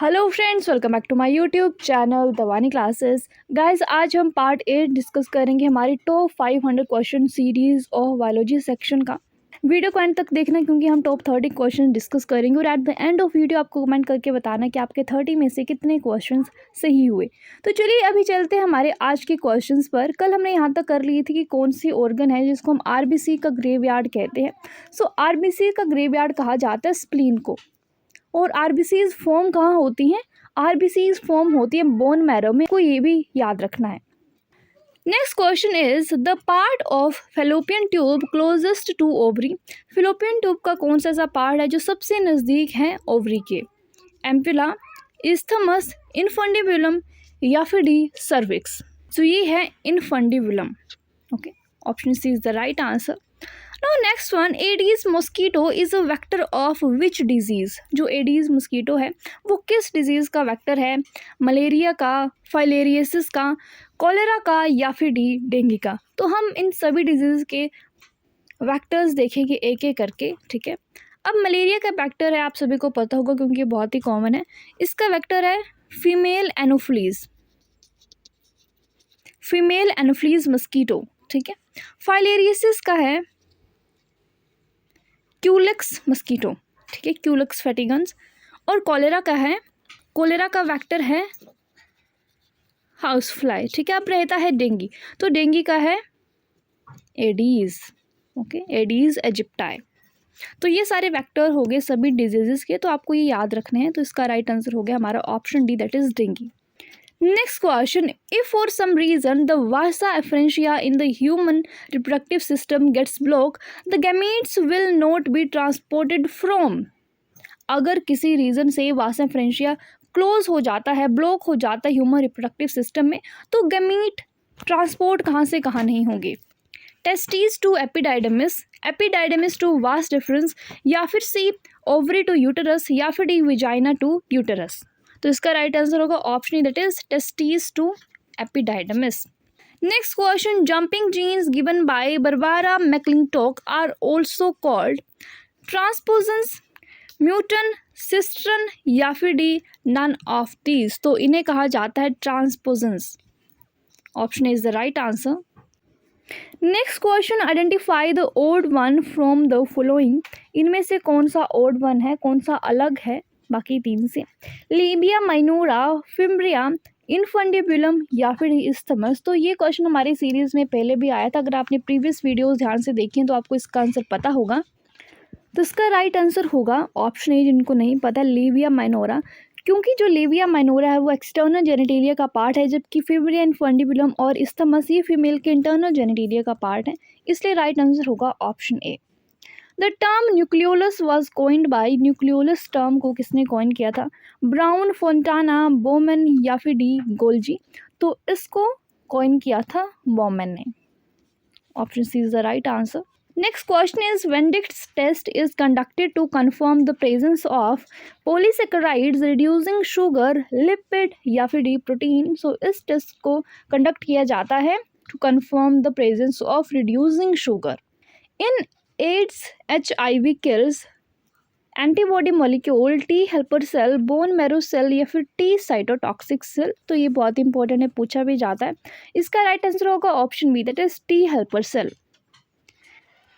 Hello friends, welcome back to my YouTube channel Dawani classes. Guys, आज हम part 8 discuss करेंगे हमारी top 500 question series of biology section का। Video को end तक देखना क्योंकि हम टॉप 30 क्वेश्चन डिस्कस करेंगे और at the end of video आपको कमेंट करके बताना कि आपके 30 में से कितने क्वेश्चन सही हुए। तो चलिए अभी चलते हैं हमारे आज के क्वेश्चन पर। कल हमने यहाँ तक कर ली थी कि कौन सी ऑर्गन है जिसको हम आरबीसी का ग्रेवयार्ड कहते हैं। सो आरबीसी का ग्रेवयार्ड कहा जाता है स्प्लीन को। और आरबीसीज फॉर्म कहाँ होती हैं? आरबीसीज फॉर्म होती है बोन मैरो में, को ये भी याद रखना है। Next question is the part of Fallopian tube closest to ovary. Fallopian tube का कौन सा ऐसा पार्ट है जो सबसे नज़दीक है ओवरी के? एम्पुला, इस्थमस, इनफंडिबुलम या फिर डी सर्विक्स। तो ये है infundibulum. Okay, option C is the right answer. Now next one, Aedes mosquito is a vector of which disease. जो एडीज मॉस्किटो है वो किस डिजीज़ का वेक्टर है? मलेरिया का, फाइलेरियसिस का, कॉलेरा का या फिर डी डेंगू का? तो हम इन सभी डिजीज़ के वेक्टर्स देखेंगे एक एक करके, ठीक है। अब मलेरिया का वेक्टर है, आप सभी को पता होगा क्योंकि बहुत ही कॉमन है। इसका वेक्टर है female Anopheles, female Anopheles mosquito, ठीक है। फाइलेरियसिस का है क्यूलेक्स मस्कीटो, ठीक है, क्यूलेक्स फेटिगन्स। और कॉलेरा का है, कॉलेरा का वेक्टर है हाउस फ्लाई, ठीक है। अब रहता है डेंगू, तो डेंगू का है एडीज, ओके, एडीज एजिप्टाई। तो ये सारे वेक्टर हो गए सभी डिजीजेस के, तो आपको ये याद रखने हैं। तो इसका राइट आंसर हो गया हमारा option D, that is dengue. Next question, if for some reason the vasa afferentia in the human reproductive system gets blocked, the gametes will not be transported from। अगर किसी रीज़न से वासा efferentia close हो जाता है, block हो जाता है human reproductive system में, तो गैमीट ट्रांसपोर्ट कहाँ से कहाँ नहीं होंगे? Testis to epididymis, epididymis to vas deferens, या फिर सी ओवरी टू यूटरस, या फिर डी विजाइना टू यूटरस। तो इसका राइट आंसर होगा option that is testis to epididymis. Next question, jumping genes given by Barbara McClintock are also called transposons, muton, cistron या फिर D none of these. तो इन्हें कहा जाता है transposons. Option is the right answer. Next question, identify the odd one from the following. इनमें से कौन सा ओड वन है, कौन सा अलग है बाकी तीन से? लीबिया माइनोरा, फिम्ब्रिया, इनफंडिबुलम या फिर इस्थमस। तो ये क्वेश्चन हमारी सीरीज़ में पहले भी आया था। अगर आपने प्रीवियस वीडियोस ध्यान से देखी हैं तो आपको इसका आंसर पता होगा। तो इसका राइट आंसर होगा ऑप्शन ए, जिनको नहीं पता, लीबिया माइनोरा। क्योंकि जो लीबिया माइनोरा है वो एक्सटर्नल जेनिटेलिया का पार्ट है, जबकि फिम्ब्रिया, इनफंडिबुलम और इस्थमस ये फीमेल के इंटरनल जेनिटेलिया का पार्ट है। इसलिए राइट आंसर होगा option A. The term nucleolus was coined by, nucleolus term को किसने कॉइन किया था? ब्राउन, फोंटाना, बोमन या फिर डी गोल्जी। तो इसको कॉइन किया था बोमन ने। Option C is the right answer. Next question is Benedict's test is conducted to confirm the presence of polysaccharides, reducing sugar, lipid या फिर डी प्रोटीन। सो इस टेस्ट को कंडक्ट किया जाता है to confirm the presence of reducing sugar. In AIDS HIV kills, antibody molecule, T helper cell, bone marrow cell या फिर T cytotoxic cell. तो ये बहुत इंपॉर्टेंट है, पूछा भी जाता है। इसका राइट आंसर होगा option B, that is T helper cell.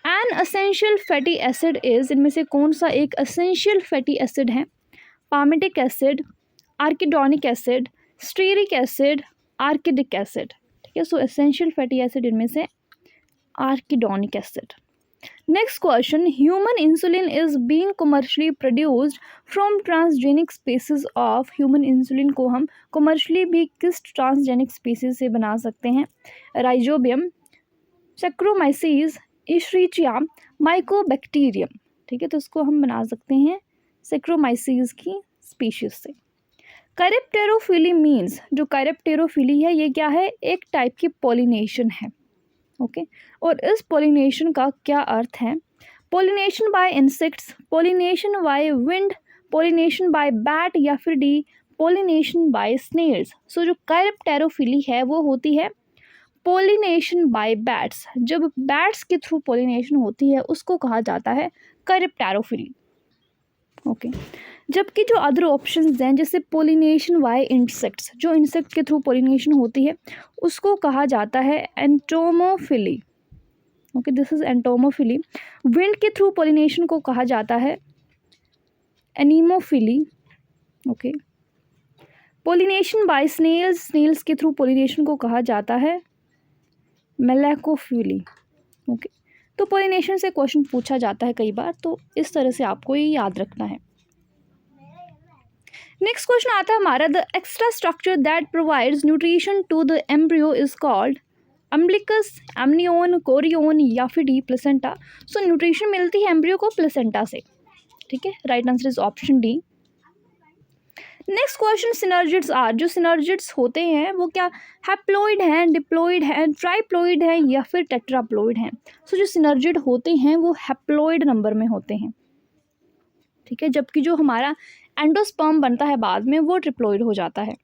An essential fatty acid is, इनमें से कौन सा एक असेंशियल फैटी एसिड है? Palmitic acid, arachidonic acid, stearic acid, arachidic acid, ठीक है। सो एसेंशियल फैटी एसिड इनमें से arachidonic acid. Next question, human insulin is being commercially produced from transgenic species of. Human insulin को हम commercially भी किस transgenic species से बना सकते हैं? राइजोबियम, सैक्रोमाइसीज, इशरिचिया, माइकोबैक्टीरियम, ठीक है। तो इसको हम बना सकते हैं सैक्रोमाइसीज की स्पीशीज से। कैरेप्टेरोफिली मीन्स, जो कैरेप्टेरोफिली है ये क्या है? एक टाइप की पॉलिनेशन है, ओके। और इस पॉलिनेशन का क्या अर्थ है? Pollination by insects, pollination by wind, pollination by bat या फिर डी पॉलिनेशन बाय स्नेल्स। सो जो कैरेप्टेरोफिली है वो होती है पॉलिनेशन बाय बैट्स। जब बैट्स के थ्रू पॉलिनेशन होती है उसको कहा जाता है कैरेप्टेरोफिली, ओके। जबकि जो अदर ऑप्शंस हैं जैसे पोलिनेशन बाय इंसेक्ट्स, जो इंसेक्ट के थ्रू पोलिनेशन होती है उसको कहा जाता है entomophily. Okay, this is entomophily. Wind के थ्रू पोलिनेशन को कहा जाता है anemophily. Okay, pollination by snails, snails के थ्रू पोलिनेशन को कहा जाता है मेलैकोफिली। ओके, तो पोलिनेशन से क्वेश्चन पूछा जाता है कई बार, तो इस तरह से आपको ये याद रखना है। नेक्स्ट क्वेश्चन आता है हमारा, the extra structure that provides nutrition to the embryo is called umbilicus, amnion, chorion या फिर डी प्लेसेंटा। सो न्यूट्रिशन मिलती है एम्ब्रियो को प्लेसेंटा से। ठीक है, right answer is option D. Next question, synergids are, जो सिनर्जिड्स होते हैं वो क्या हैप्लॉइड हैं, डिप्लॉइड हैं, ट्राइप्लॉइड हैं या फिर टेट्राप्लॉइड हैं। सो जो सिनर्जिड होते हैं वो हैप्लॉइड नंबर में होते हैं। ठीक है, जबकि जो हमारा एंडोस्पर्म बनता है बाद में वो ट्रिप्लॉइड हो जाता है।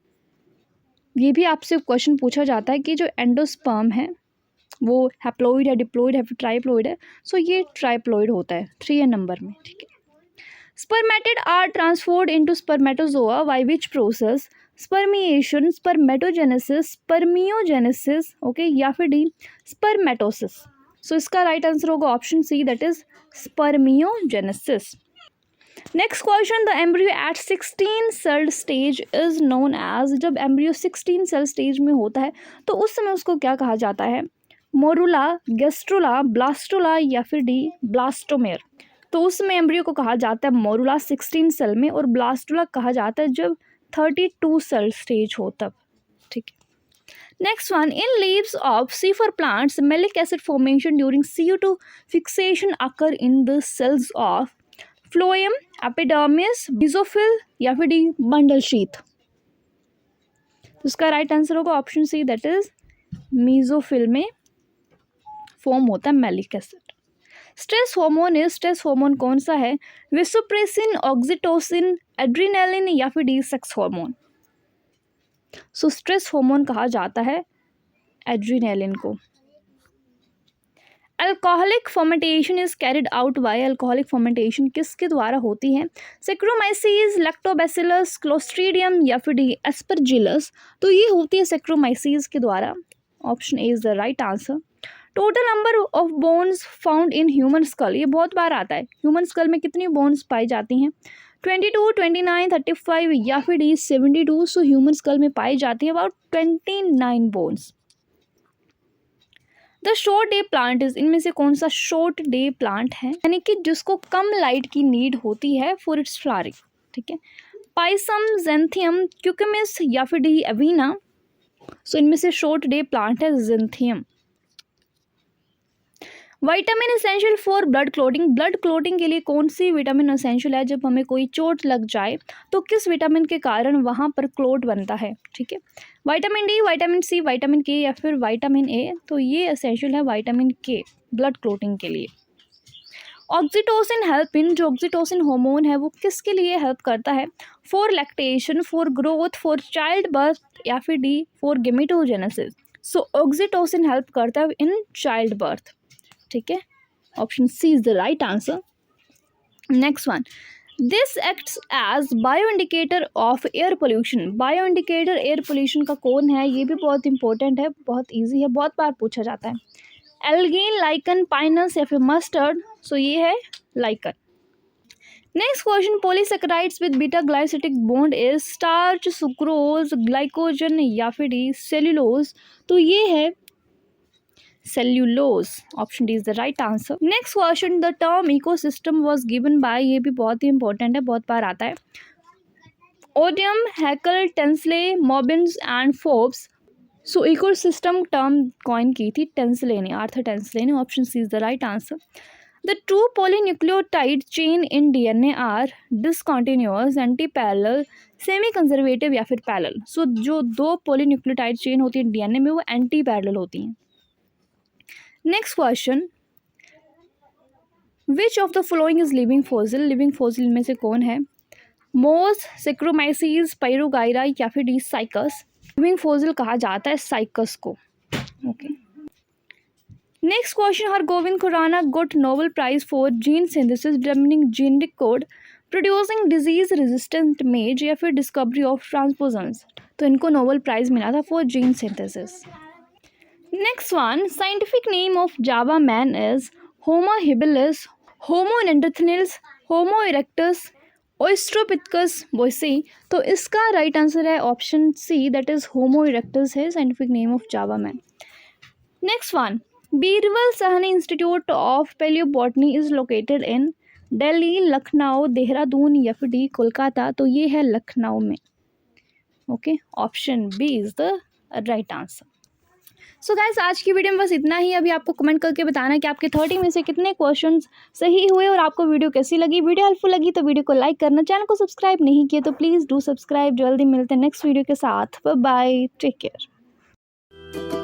ये भी आपसे क्वेश्चन पूछा जाता है कि जो एंडोस्पर्म है वो हैप्लॉइड है, डिप्लॉइड है, फिर ट्राइप्लॉइड है। सो ये ट्राइप्लॉइड होता है 3 नंबर में। ठीक है, spermatid are transferred into spermatozoa by which process, spermiation, spermatogenesis, spermiogenesis, okay, या फिर डी स्पर्मेटोसिस। सो इसका राइट आंसर होगा option C, that is spermiogenesis. Next question, the embryo at 16 cell stage is known as, जब embryo 16 cell stage में होता है तो उस समय उसको क्या कहा जाता है, मोरुला, गेस्ट्रुला, ब्लास्टुला या फिर डी ब्लास्टोमेर। तो उस समय एम्ब्रियो को कहा जाता है मोरुला 16 सेल में, और ब्लास्टुला कहा जाता है जब 32 सेल स्टेज हो तब। ठीक है, next one, in leaves of C four plants malic acid formation during CO2 fixation occur in the cells of phloem, epidermis, mesophyll या फिर डी बंडल शीथ। इसका राइट आंसर होगा option C, that is mesophyll में form होता है malic acid. Stress hormone is, stress hormone कौन सा है, वेसोप्रेसिन, ऑक्सीटोसिन, एड्रिनालिन या फिर D sex hormone. So stress hormone कहा जाता है एड्रिनालिन को। Alcoholic fermentation is carried out by, alcoholic fermentation किसके द्वारा होती है, सेक्रोमाइसीज, लैक्टोबैसिलस, क्लोस्ट्रीडियम या फिर डी एस्परजिलस। तो ये होती है सेक्रोमाइसीज के द्वारा। Option A is the right answer. Total number of bones found in human school, ये बहुत बार आता है, ह्यूमन स्कल में कितनी बोन्स पाई जाती हैं, 22, 29, 35 या फिर डी 72। सो ह्यूमन स्कल में पाई जाती है about 29 bones. The short day plant is, इनमें से कौन सा शॉर्ट डे प्लांट है, यानी कि जिसको कम लाइट की नीड होती है फॉर इट्स फ्लावरिंग। ठीक है, पाइसम, जेंथियम, क्यूकमिस या फिर डी एविना। सो इनमें से शॉर्ट डे प्लांट है Xanthium. Vitamin essential for blood clotting, blood clotting के लिए कौन सी विटामिन एसेंशियल है, जब हमें कोई चोट लग जाए तो किस विटामिन के कारण वहाँ पर क्लॉट बनता है। ठीक है, vitamin D, vitamin C, vitamin K या फिर विटामिन ए। तो ये एसेंशियल है विटामिन के ब्लड क्लॉटिंग के लिए। ऑक्सीटोसिन हेल्प इन, जो ऑक्सीटोसिन हार्मोन है वो किसके लिए हेल्प करता है, for lactation, for growth, for child birth या फिर D for gametogenesis. So oxytocin help करता है इन चाइल्ड बर्थ। ठीक है, option C is the right answer. Next one, this acts as bio indicator of air pollution, bio indicator air pollution का कौन है, ये भी बहुत इंपॉर्टेंट है, बहुत इजी है, बहुत बार पूछा जाता है। एल्गीन, लाइकन, पाइनस या फिर मस्टर्ड। सो ये है lichen. Next question, polysaccharides with beta glycosidic bond is starch, sucrose, glycogen या फिर डी सेल्यूलोज। तो ये है cellulose. Option D is the right answer. Next question, the term ecosystem was given by, ये भी बहुत ही इंपॉर्टेंट है, बहुत बार आता है। Odum, Haeckel, Tansley, Mobius and Forbes. So ecosystem term coin की थी टेंसले ने, आर्थर टेंसले ने। Option C is the right answer. The two polynucleotide chain in DNA are discontinuous, anti parallel, semi conservative या फिर parallel. सो जो 2 polynucleotide chain होती है DNA में वो एंटी पैरेलल होती हैं। Next question, which of the following is living fossil, living fossil में से कौन है, मोस, सेक्रोमाइसीज, पायरोगाइरा या फिर डी साइकस। लिविंग फॉसिल कहा जाता है साइकस को। Okay, next question, Hargobind Khorana got Nobel prize for gene synthesis determining genetic code producing disease resistant maize या फिर डिस्कवरी ऑफ ट्रांसपोजन्स, तो इनको नोबेल प्राइज़ मिला था for gene synthesis. Next one, scientific name of Java man is Homo habilis, Homo neanderthals, Homo erectus, Australopithecus boisei. तो इसका right answer है option C, that is Homo erectus है scientific name of Java man. Next one, Birbal Sahni institute of palaeobotany is located in Delhi, Lucknow, Dehradun या फिर D Kolkata. तो ये है लखनऊ में। Okay, option B is the right answer. So guys, आज की वीडियो में बस इतना ही। अभी आपको कमेंट करके बताना है कि आपके 30 में से कितने क्वेश्चंस सही हुए और आपको वीडियो कैसी लगी। वीडियो हेल्पफुल लगी तो वीडियो को लाइक करना, चैनल को सब्सक्राइब नहीं किया तो प्लीज़ डू सब्सक्राइब। जल्दी मिलते हैं नेक्स्ट वीडियो के साथ। Bye bye, take care.